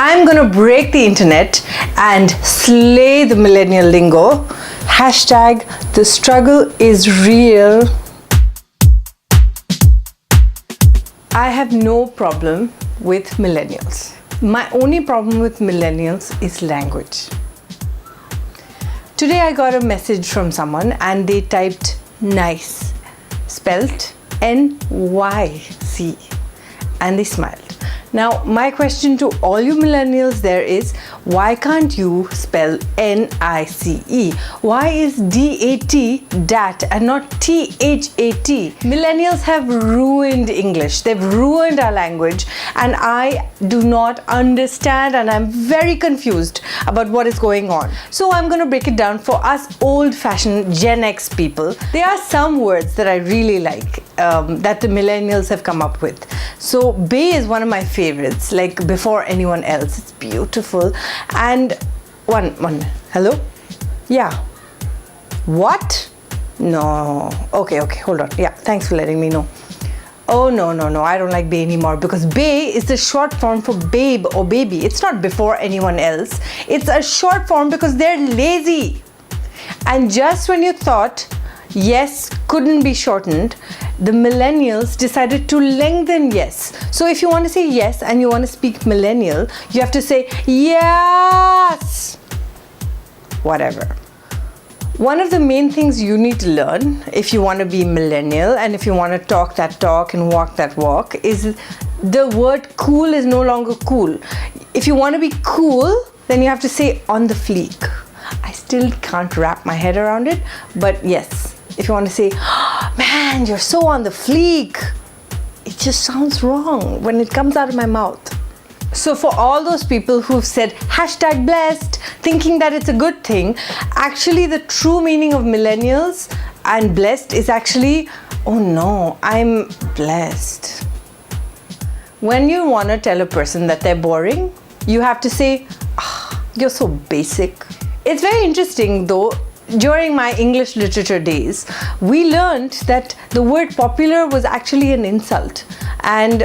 I'm gonna break the internet and slay the millennial lingo. Hashtag the struggle is real. I have no problem with millennials. My only problem with millennials is language. Today I got a message from someone and they typed nice, spelt N-Y-C, and they smiled. Now, my question to all you millennials there is, why can't you spell N-I-C-E? Why is D-A-T dat and not T-H-A-T? Millennials have ruined English. They've ruined our language, and I do not understand, and I'm very confused about what is going on. So I'm going to break it down for us old-fashioned Gen X people. There are some words that I really like that the millennials have come up with. So bay is one of my favorites, like before anyone else. It's beautiful. And one, hello? Yeah. What? No. Okay, hold on. Yeah, thanks for letting me know. Oh, no, I don't like bay anymore, because bay is the short form for babe or baby. It's not before anyone else. It's a short form because they're lazy. And just when you thought yes couldn't be shortened, the millennials decided to lengthen yes. So if you want to say yes and you want to speak millennial, you have to say yes. Whatever. One of the main things you need to learn if you want to be millennial and if you want to talk that talk and walk that walk is the word cool is no longer cool. If you want to be cool, then you have to say on the fleek. I still can't wrap my head around it, but yes. If you want to say, oh, man, you're so on the fleek, it just sounds wrong when it comes out of my mouth. So for all those people who've said hashtag blessed, thinking that it's a good thing, actually the true meaning of millennials and blessed is actually, oh no, I'm blessed. When you want to tell a person that they're boring, you have to say, oh, you're so basic. It's very interesting though. During my English literature days, we learned that the word popular was actually an insult. And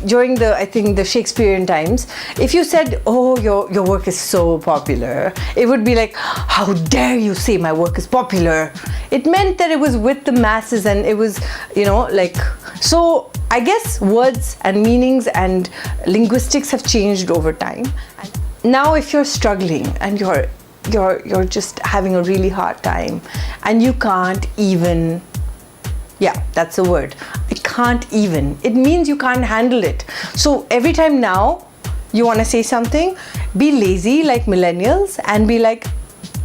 during the Shakespearean times, if you said, oh, your work is so popular, it would be like, how dare you say my work is popular? It meant that it was with the masses and it was, so I guess words and meanings and linguistics have changed over time. Now if you're struggling and you're just having a really hard time and you can't even, yeah, that's the word. It can't even. It means you can't handle it. So every time now you want to say something, be lazy like millennials and be like,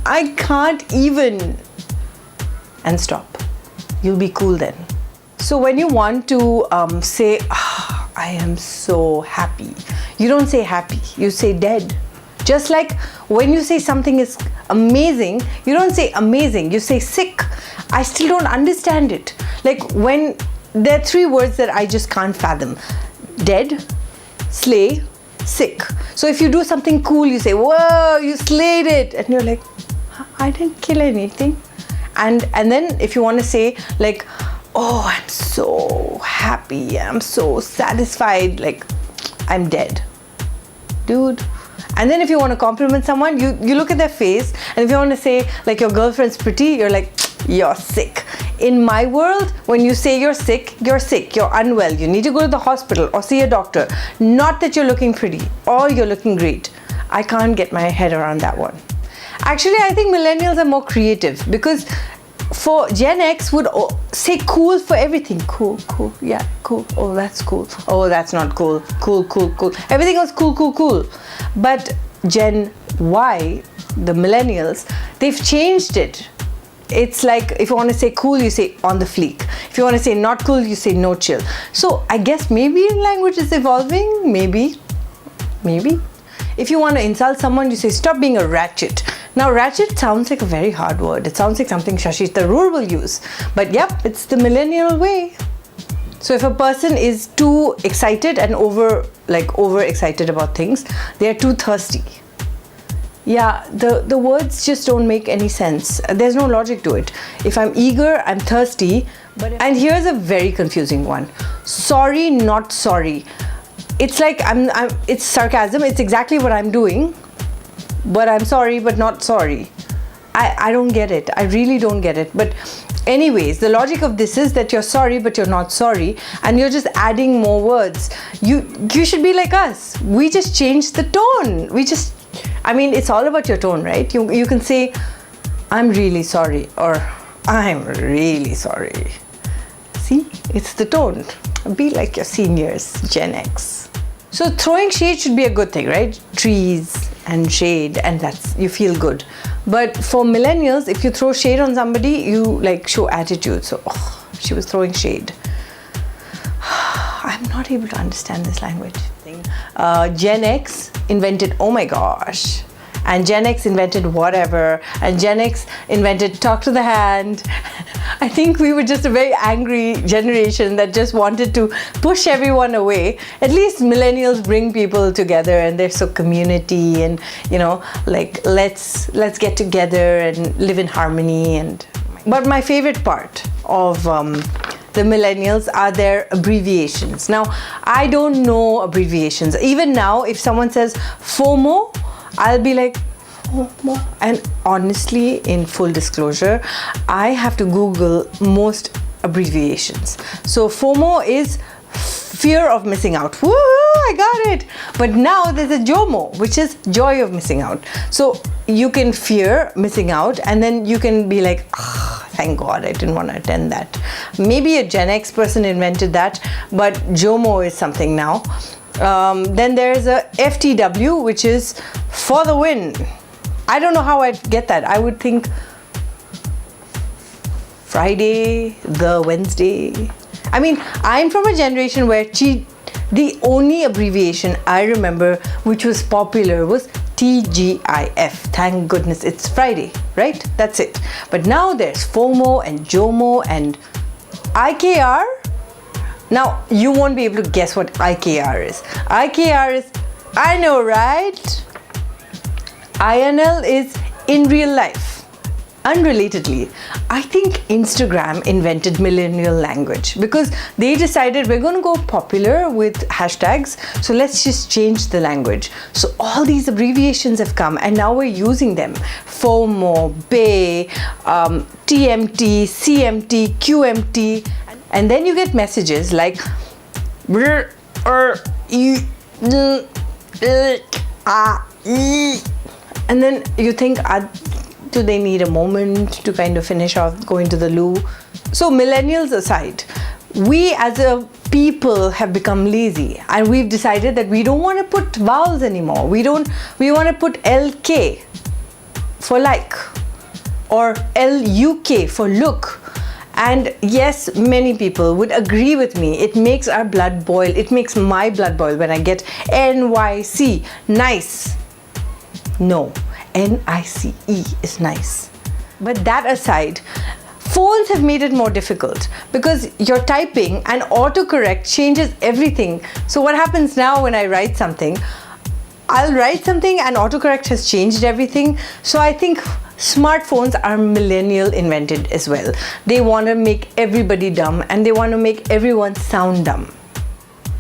I can't even, and stop. You'll be cool then. So when you want to say, oh, I am so happy, you don't say happy, you say dead. Just like when you say something is amazing, you don't say amazing, you say sick. I still don't understand it. Like when there are three words that I just can't fathom. Dead, slay, sick. So if you do something cool, you say, whoa, you slayed it. And you're like, I didn't kill anything. And then if you want to say like, oh, I'm so happy, I'm so satisfied, like I'm dead. Dude. And then if you want to compliment someone, you look at their face, and if you want to say like your girlfriend's pretty, you're like, you're sick. In my world, when you say you're sick, you're unwell, you need to go to the hospital or see a doctor. Not that you're looking pretty or you're looking great. I can't get my head around that one. Actually, I think millennials are more creative because for Gen X would say cool for everything. Cool, yeah, cool. Oh, that's cool. Oh, that's not cool. Cool. Everything was cool. But Gen Y, the millennials, they've changed it. It's like if you want to say cool, you say on the fleek. If you want to say not cool, you say no chill. So I guess maybe language is evolving. Maybe. If you want to insult someone, you say stop being a ratchet. Now ratchet sounds like a very hard word. It sounds like something Shashi Tharoor will use. But yep, it's the millennial way. So if a person is too excited and over excited about things, they are too thirsty. Yeah, the words just don't make any sense. There's no logic to it. If I'm eager, I'm thirsty. And here's a very confusing one. Sorry, not sorry. it's like it's sarcasm. It's exactly what I'm doing, but I'm sorry, but not sorry. I don't get it. I really don't get it. But anyways, the logic of this is that you're sorry, but you're not sorry, and you're just adding more words. You should be like us. We just changed the tone. It's all about your tone, right? You can say, I'm really sorry, or I'm really sorry. See, it's the tone. Be like your seniors, Gen X. So throwing shade should be a good thing, right? Trees and shade, and you feel good. But for millennials, if you throw shade on somebody, you like show attitude. So, she was throwing shade. I'm not able to understand this language. Gen X invented, oh my gosh. And Gen X invented whatever. And Gen X invented talk to the hand. I think we were just a very angry generation that just wanted to push everyone away. At least millennials bring people together, and they're so community, and like let's get together and live in harmony. But my favorite part of the millennials are their abbreviations. Now, I don't know abbreviations. Even now, if someone says FOMO, I'll be like, FOMO. And honestly, in full disclosure, I have to Google most abbreviations. So FOMO is fear of missing out. Woo, I got it. But now there's a JOMO, which is joy of missing out. So you can fear missing out, and then you can be like, thank God I didn't want to attend that. Maybe a Gen X person invented that, but JOMO is something now. Then there's a FTW, which is for the win. I don't know how I'd get that. I would think Friday, the Wednesday. I'm from a generation where the only abbreviation I remember which was popular was TGIF. Thank goodness it's Friday, right? That's it. But now there's FOMO and JOMO and IKR. Now, you won't be able to guess what IKR is. IKR is, I know, right? INL is in real life. Unrelatedly, I think Instagram invented millennial language because they decided we're going to go popular with hashtags, so let's just change the language. So all these abbreviations have come, and now we're using them. FOMO, BAY, TMT, CMT, QMT, and then you get messages like and then you think, do they need a moment to kind of finish off going to the loo? So millennials aside, we as a people have become lazy, and we've decided that we don't want to put vowels anymore. We want to put LK for like, or LUK for look. And yes, many people would agree with me. It makes our blood boil. It makes my blood boil when I get NYC, nice. No, NICE is nice. But that aside, phones have made it more difficult because you're typing and autocorrect changes everything. So what happens now when I write something? I'll write something and autocorrect has changed everything. So I think smartphones are millennial invented as well. They want to make everybody dumb, and they want to make everyone sound dumb.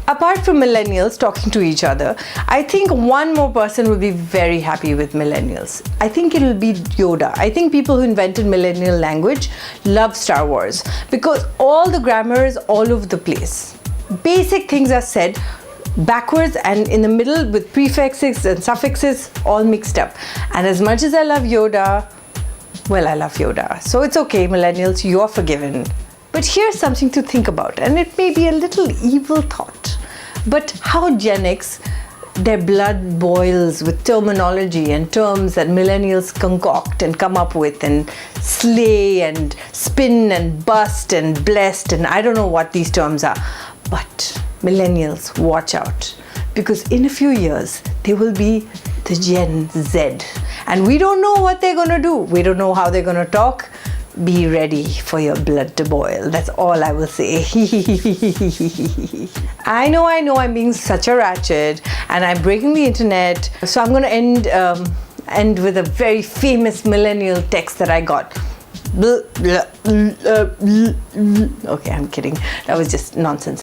Apart from millennials talking to each other, I think one more person will be very happy with millennials. I think it'll be Yoda. I think people who invented millennial language love Star Wars because all the grammar is all over the place. Basic things are said backwards and in the middle with prefixes and suffixes all mixed up. And as much as I love Yoda, well, I love Yoda. So it's okay, millennials, you're forgiven. But here's something to think about, and it may be a little evil thought, but how Gen X, their blood boils with terminology and terms that millennials concoct and come up with and slay and spin and bust and blessed, and I don't know what these terms are. But millennials, watch out, because in a few years they will be the Gen Z, and we don't know what they're going to do. We don't know how they're going to talk. Be ready for your blood to boil. That's all I will say. I know I'm being such a ratchet and I'm breaking the internet. So I'm going to end with a very famous millennial text that I got. Okay, I'm kidding. That was just nonsense.